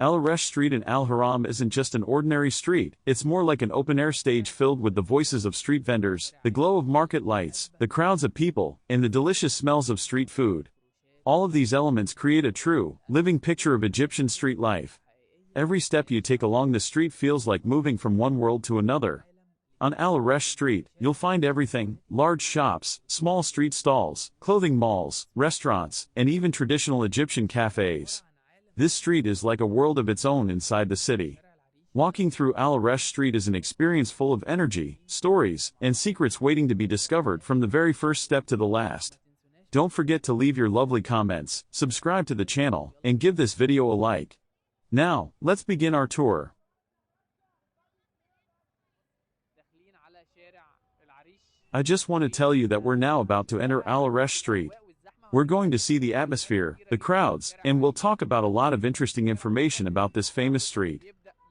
Al Arish Street in Al Haram isn't just an ordinary street, it's more like an open-air stage filled with the voices of street vendors, the glow of market lights, the crowds of people, and the delicious smells of street food. All of these elements create a true, living picture of Egyptian street life. Every step you take along the street feels like moving from one world to another. On Al Arish Street, you'll find everything: large shops, small street stalls, clothing malls, restaurants, and even traditional Egyptian cafes. This street is like a world of its own inside the city. Walking through Al Arish Street is an experience full of energy, stories, and secrets waiting to be discovered from the very first step to the last. Don't forget to leave your lovely comments, subscribe to the channel, and give this video a like. Now, let's begin our tour. I just want to tell you that we're now about to enter Al Arish Street. We're going to see the atmosphere, the crowds, and we'll talk about a lot of interesting information about this famous street.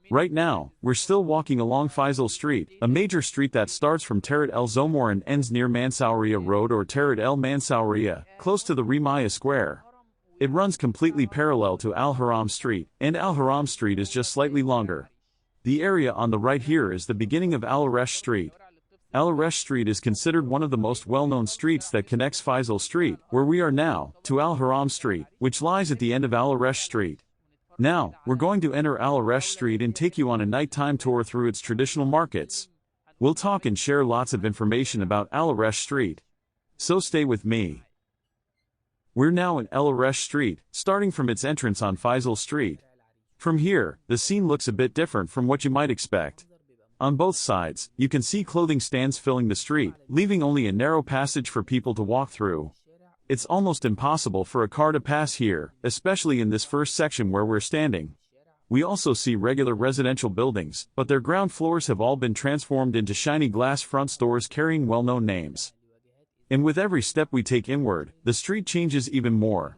Right now, we're still walking along Faisal Street, a major street that starts from Tarit El Zomor and ends near Mansouriya Road or Tarit El Mansouriya, close to the Rimaya Square. It runs completely parallel to Al Haram Street, and Al Haram Street is just slightly longer. The area on the right here is the beginning of Al Arish Street. Al Arish Street is considered one of the most well-known streets that connects Faisal Street, where we are now, to Al Haram Street, which lies at the end of Al Arish Street. Now, we're going to enter Al Arish Street and take you on a nighttime tour through its traditional markets. We'll talk and share lots of information about Al Arish Street. So stay with me. We're now in Al Arish Street, starting from its entrance on Faisal Street. From here, the scene looks a bit different from what you might expect. On both sides, you can see clothing stands filling the street, leaving only a narrow passage for people to walk through. It's almost impossible for a car to pass here, especially in this first section where we're standing. We also see regular residential buildings, but their ground floors have all been transformed into shiny glass front stores carrying well-known names. And with every step we take inward, the street changes even more.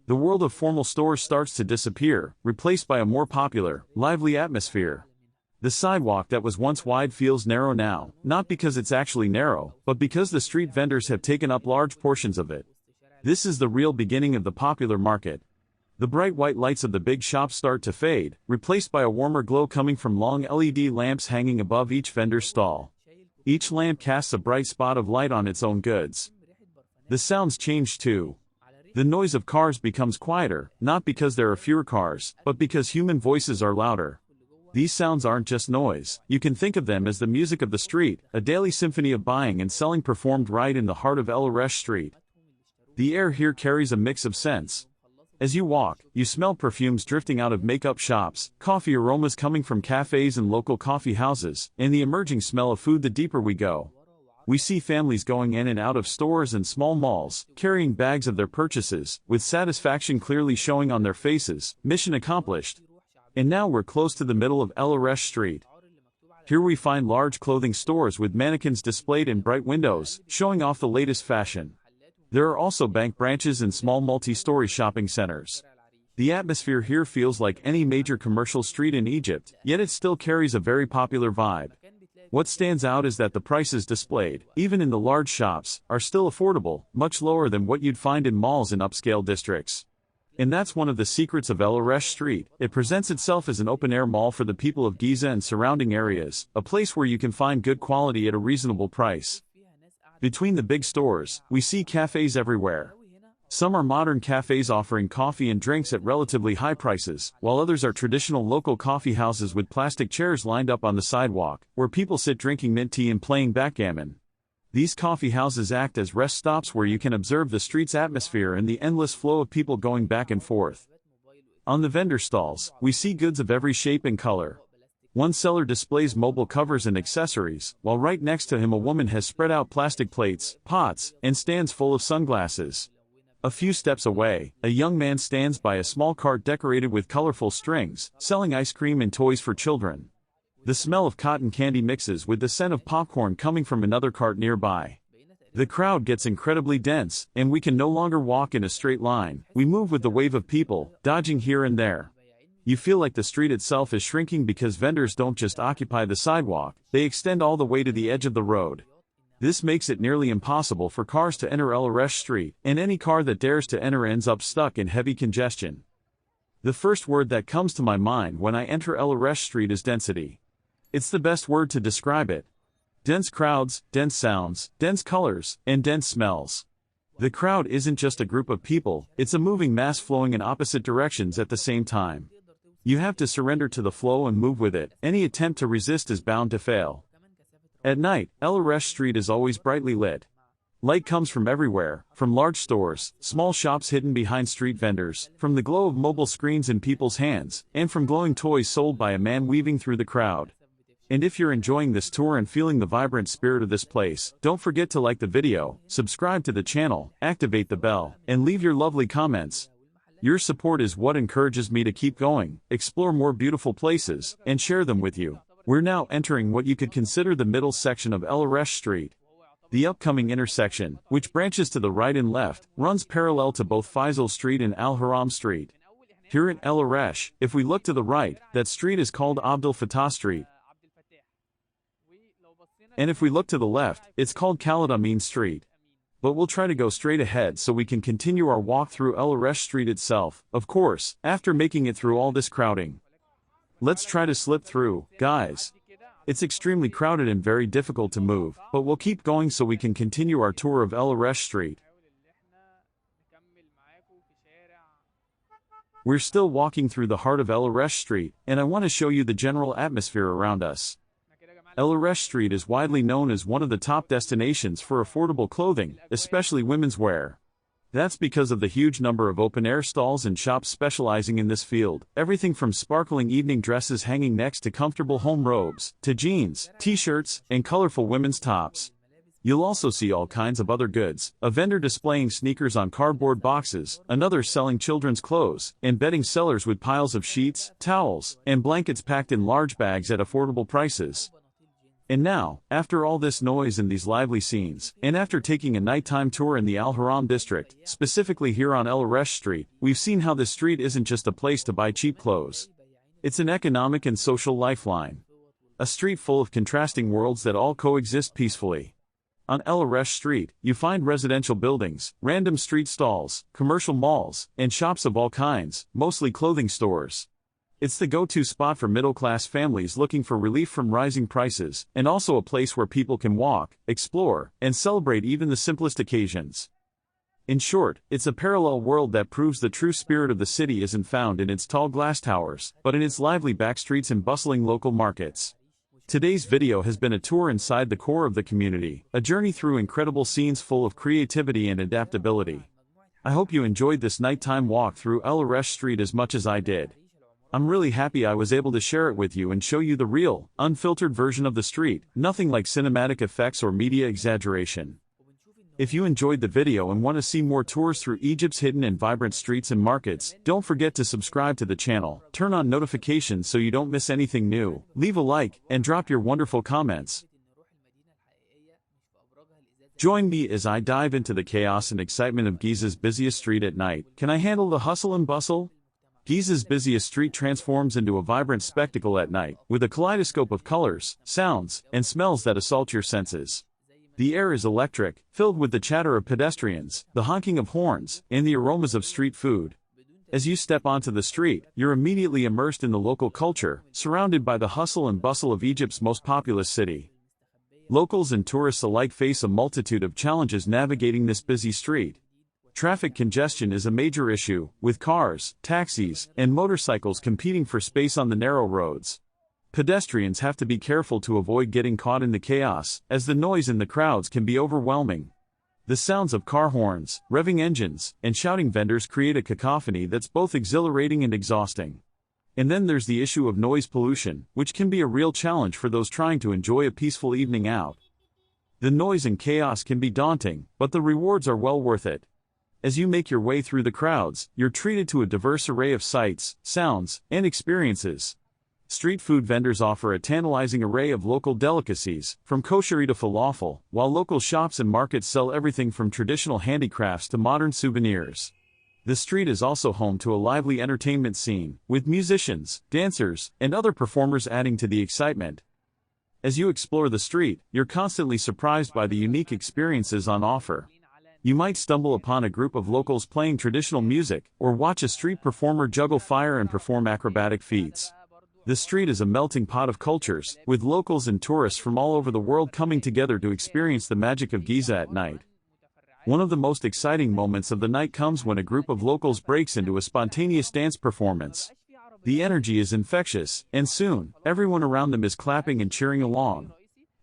The world of formal stores starts to disappear, replaced by a more popular, lively atmosphere. The sidewalk that was once wide feels narrow now, not because it's actually narrow, but because the street vendors have taken up large portions of it. This is the real beginning of the popular market. The bright white lights of the big shops start to fade, replaced by a warmer glow coming from long LED lamps hanging above each vendor's stall. Each lamp casts a bright spot of light on its own goods. The sounds change too. The noise of cars becomes quieter, not because there are fewer cars, but because human voices are louder. These sounds aren't just noise, you can think of them as the music of the street, a daily symphony of buying and selling performed right in the heart of Al Arish Street. The air here carries a mix of scents. As you walk, you smell perfumes drifting out of makeup shops, coffee aromas coming from cafes and local coffee houses, and the emerging smell of food the deeper we go. We see families going in and out of stores and small malls, carrying bags of their purchases, with satisfaction clearly showing on their faces. Mission accomplished. And now we're close to the middle of Al Arish Street. Here we find large clothing stores with mannequins displayed in bright windows, showing off the latest fashion. There are also bank branches and small multi-story shopping centers. The atmosphere here feels like any major commercial street in Egypt, yet it still carries a very popular vibe. What stands out is that the prices displayed, even in the large shops, are still affordable, much lower than what you'd find in malls in upscale districts. And that's one of the secrets of Al Arish Street. It presents itself as an open-air mall for the people of Giza and surrounding areas, a place where you can find good quality at a reasonable price. Between the big stores, we see cafes everywhere. Some are modern cafes offering coffee and drinks at relatively high prices, while others are traditional local coffee houses with plastic chairs lined up on the sidewalk, where people sit drinking mint tea and playing backgammon. These coffee houses act as rest stops where you can observe the street's atmosphere and the endless flow of people going back and forth. On the vendor stalls, we see goods of every shape and color. One seller displays mobile covers and accessories, while right next to him a woman has spread out plastic plates, pots, and stands full of sunglasses. A few steps away, a young man stands by a small cart decorated with colorful strings, selling ice cream and toys for children. The smell of cotton candy mixes with the scent of popcorn coming from another cart nearby. The crowd gets incredibly dense, and we can no longer walk in a straight line. We move with the wave of people, dodging here and there. You feel like the street itself is shrinking because vendors don't just occupy the sidewalk, they extend all the way to the edge of the road. This makes it nearly impossible for cars to enter Al Arish Street, and any car that dares to enter ends up stuck in heavy congestion. The first word that comes to my mind when I enter El Arish Street is density. It's the best word to describe it. Dense crowds, dense sounds, dense colors, and dense smells. The crowd isn't just a group of people, it's a moving mass flowing in opposite directions at the same time. You have to surrender to the flow and move with it. Any attempt to resist is bound to fail. At night, El Arish Street is always brightly lit. Light comes from everywhere, from large stores, small shops hidden behind street vendors, from the glow of mobile screens in people's hands, and from glowing toys sold by a man weaving through the crowd. And if you're enjoying this tour and feeling the vibrant spirit of this place, don't forget to like the video, subscribe to the channel, activate the bell, and leave your lovely comments. Your support is what encourages me to keep going, explore more beautiful places, and share them with you. We're now entering what you could consider the middle section of El Arish Street. The upcoming intersection, which branches to the right and left, runs parallel to both Faisal Street and Al Haram Street. Here in El Arish, if we look to the right, that street is called Abdel Fattah Street. And if we look to the left, it's called Khalid Amin Street. But we'll try to go straight ahead so we can continue our walk through El Arish Street itself, of course, after making it through all this crowding. Let's try to slip through, guys. It's extremely crowded and very difficult to move, but we'll keep going so we can continue our tour of El Arish Street. We're still walking through the heart of El Arish Street, and I want to show you the general atmosphere around us. El Arish Street is widely known as one of the top destinations for affordable clothing, especially women's wear. That's because of the huge number of open-air stalls and shops specializing in this field, everything from sparkling evening dresses hanging next to comfortable home robes, to jeans, t-shirts, and colorful women's tops. You'll also see all kinds of other goods, a vendor displaying sneakers on cardboard boxes, another selling children's clothes, and bedding sellers with piles of sheets, towels, and blankets packed in large bags at affordable prices. And now, after all this noise and these lively scenes, and after taking a nighttime tour in the Al Haram district, specifically here on El Arish Street, we've seen how this street isn't just a place to buy cheap clothes. It's an economic and social lifeline. A street full of contrasting worlds that all coexist peacefully. On El Arish Street, you find residential buildings, random street stalls, commercial malls, and shops of all kinds, mostly clothing stores. It's the go-to spot for middle-class families looking for relief from rising prices, and also a place where people can walk, explore, and celebrate even the simplest occasions. In short, it's a parallel world that proves the true spirit of the city isn't found in its tall glass towers, but in its lively backstreets and bustling local markets. Today's video has been a tour inside the core of the community, a journey through incredible scenes full of creativity and adaptability. I hope you enjoyed this nighttime walk through El Arish Street as much as I did. I'm really happy I was able to share it with you and show you the real, unfiltered version of the street, nothing like cinematic effects or media exaggeration. If you enjoyed the video and want to see more tours through Egypt's hidden and vibrant streets and markets, don't forget to subscribe to the channel, turn on notifications so you don't miss anything new, leave a like, and drop your wonderful comments. Join me as I dive into the chaos and excitement of Giza's busiest street at night. Can I handle the hustle and bustle? Giza's busiest street transforms into a vibrant spectacle at night, with a kaleidoscope of colors, sounds, and smells that assault your senses. The air is electric, filled with the chatter of pedestrians, the honking of horns, and the aromas of street food. As you step onto the street, you're immediately immersed in the local culture, surrounded by the hustle and bustle of Egypt's most populous city. Locals and tourists alike face a multitude of challenges navigating this busy street. Traffic congestion is a major issue, with cars, taxis, and motorcycles competing for space on the narrow roads. Pedestrians have to be careful to avoid getting caught in the chaos, as the noise in the crowds can be overwhelming. The sounds of car horns, revving engines, and shouting vendors create a cacophony that's both exhilarating and exhausting. And then there's the issue of noise pollution, which can be a real challenge for those trying to enjoy a peaceful evening out. The noise and chaos can be daunting, but the rewards are well worth it. As you make your way through the crowds, you're treated to a diverse array of sights, sounds, and experiences. Street food vendors offer a tantalizing array of local delicacies, from kosheri to falafel, while local shops and markets sell everything from traditional handicrafts to modern souvenirs. The street is also home to a lively entertainment scene, with musicians, dancers, and other performers adding to the excitement. As you explore the street, you're constantly surprised by the unique experiences on offer. You might stumble upon a group of locals playing traditional music, or watch a street performer juggle fire and perform acrobatic feats. The street is a melting pot of cultures, with locals and tourists from all over the world coming together to experience the magic of Giza at night. One of the most exciting moments of the night comes when a group of locals breaks into a spontaneous dance performance. The energy is infectious, and soon, everyone around them is clapping and cheering along.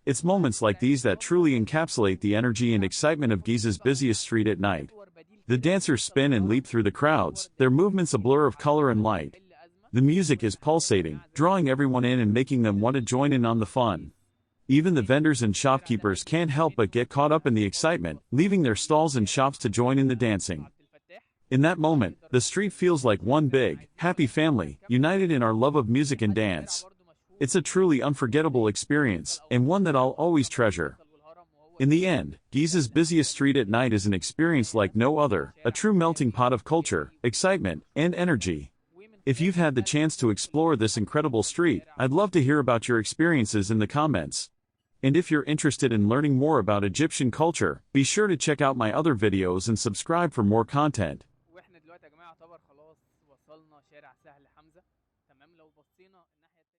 It's moments like these that truly encapsulate the energy and excitement of Giza's busiest street at night. The dancers spin and leap through the crowds, their movements a blur of color and light. The music is pulsating, drawing everyone in and making them want to join in on the fun. Even the vendors and shopkeepers can't help but get caught up in the excitement, leaving their stalls and shops to join in the dancing. In that moment, the street feels like one big, happy family, united in our love of music and dance. It's a truly unforgettable experience, and one that I'll always treasure. In the end, Giza's busiest street at night is an experience like no other, a true melting pot of culture, excitement, and energy. If you've had the chance to explore this incredible street, I'd love to hear about your experiences in the comments. And if you're interested in learning more about Egyptian culture, be sure to check out my other videos and subscribe for more content.